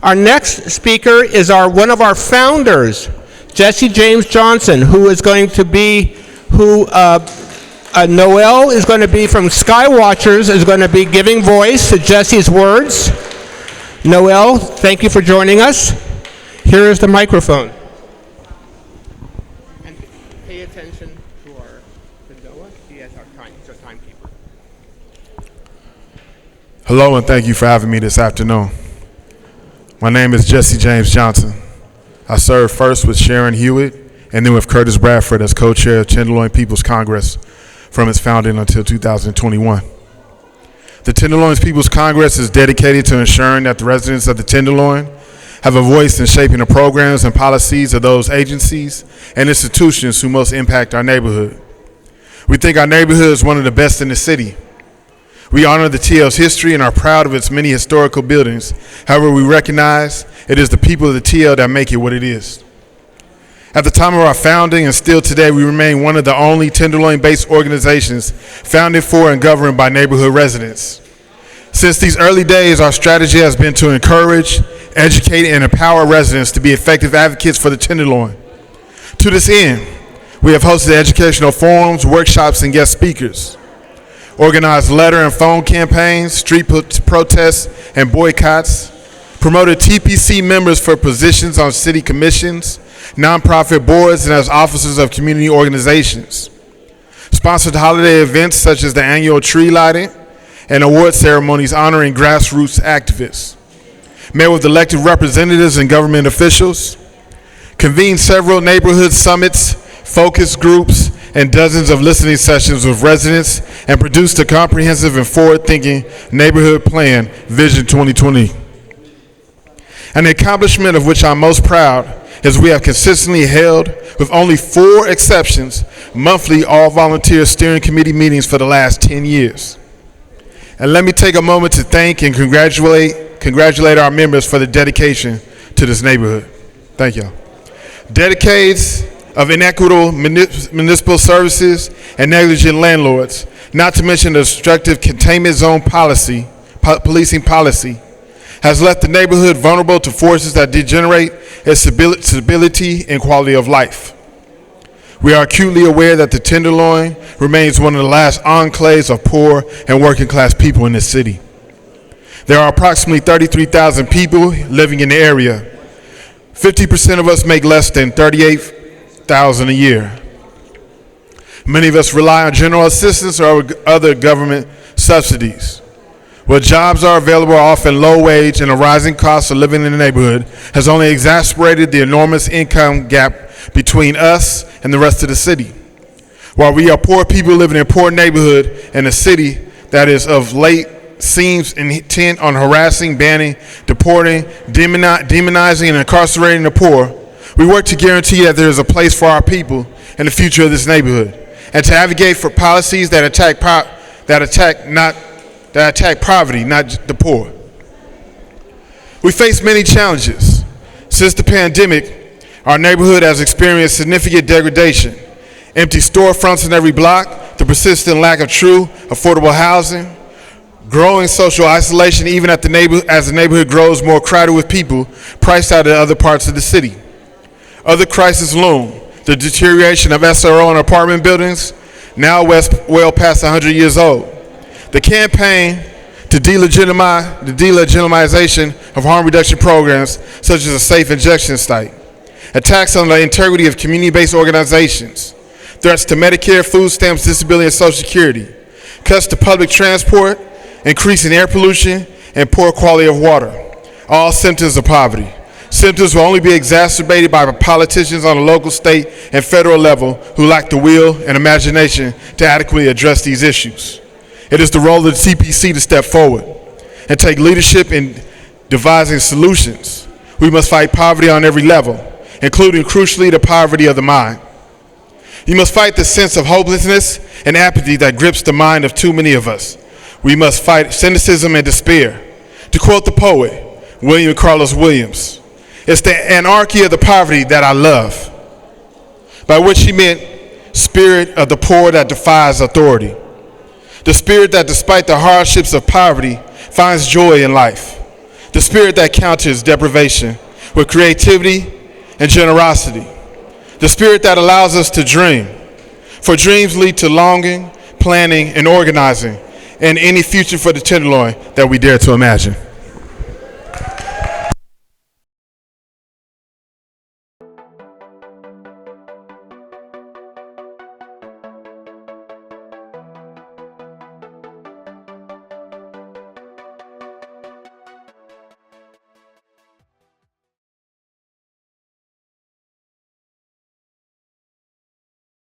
Our next speaker is one of our founders, Jesse James Johnson, Noel is going to be from Skywatchers, is going to be giving voice to Jesse's words. Noel, thank you for joining us. Here is the microphone. And pay attention to Noah. He is our timekeeper. Hello, and thank you for having me this afternoon. My name is Jesse James Johnson. I served first with Sharon Hewitt and then with Curtis Bradford as co-chair of Tenderloin People's Congress from its founding until 2021. The Tenderloin People's Congress is dedicated to ensuring that the residents of the Tenderloin have a voice in shaping the programs and policies of those agencies and institutions who most impact our neighborhood. We think our neighborhood is one of the best in the city. We honor the TL's history and are proud of its many historical buildings. However, we recognize it is the people of the TL that make it what it is. At the time of our founding and still today, we remain one of the only Tenderloin-based organizations founded for and governed by neighborhood residents. Since these early days, our strategy has been to encourage, educate, and empower residents to be effective advocates for the Tenderloin. To this end, we have hosted educational forums, workshops, and guest speakers, organized letter and phone campaigns, street protests, and boycotts, promoted TPC members for positions on city commissions, nonprofit boards, and as officers of community organizations, sponsored holiday events such as the annual tree lighting and award ceremonies honoring grassroots activists, met with elected representatives and government officials, convened several neighborhood summits, focus groups, and dozens of listening sessions with residents, and produced a comprehensive and forward-thinking neighborhood plan, Vision 2020. An accomplishment of which I'm most proud is we have consistently held, with only 4 exceptions, monthly all-volunteer steering committee meetings for the last 10 years. And let me take a moment to thank and congratulate our members for the dedication to this neighborhood. Thank y'all. Decades of inequitable municipal services and negligent landlords, not to mention the destructive containment zone policing policy, has left the neighborhood vulnerable to forces that degenerate its stability and quality of life. We are acutely aware that the Tenderloin remains one of the last enclaves of poor and working class people in this city. There are approximately 33,000 people living in the area. 50% of us make less than $38,000 a year. Many of us rely on general assistance or other government subsidies. Where jobs are available are often low wage, and the rising cost of living in the neighborhood has only exacerbated the enormous income gap between us and the rest of the city. While we are poor people living in a poor neighborhood in a city that is of late seems intent on harassing, banning, deporting, demonizing, and incarcerating the poor, we work to guarantee that there is a place for our people in the future of this neighborhood, and to advocate for policies that attack poverty, not the poor. We face many challenges. Since the pandemic, our neighborhood has experienced significant degradation. Empty storefronts in every block, the persistent lack of true, affordable housing, growing social isolation even as the neighborhood grows more crowded with people priced out of other parts of the city. Other crises loom. The deterioration of SRO and apartment buildings, now well past 100 years old. The campaign to delegitimize the delegitimization of harm reduction programs such as a safe injection site, attacks on the integrity of community-based organizations, threats to Medicare, food stamps, disability, and Social Security, cuts to public transport, increasing air pollution, and poor quality of water, all symptoms of poverty. Symptoms will only be exacerbated by politicians on the local, state, and federal level who lack the will and imagination to adequately address these issues. It is the role of the TPC to step forward and take leadership in devising solutions. We must fight poverty on every level, including, crucially, the poverty of the mind. You must fight the sense of hopelessness and apathy that grips the mind of too many of us. We must fight cynicism and despair. To quote the poet, William Carlos Williams, "It's the anarchy of the poverty that I love," by which he meant spirit of the poor that defies authority. The spirit that, despite the hardships of poverty, finds joy in life. the spirit that counters deprivation with creativity and generosity, the spirit that allows us to dream, for dreams lead to longing, planning, and organizing, and any future for the Tenderloin that we dare to imagine.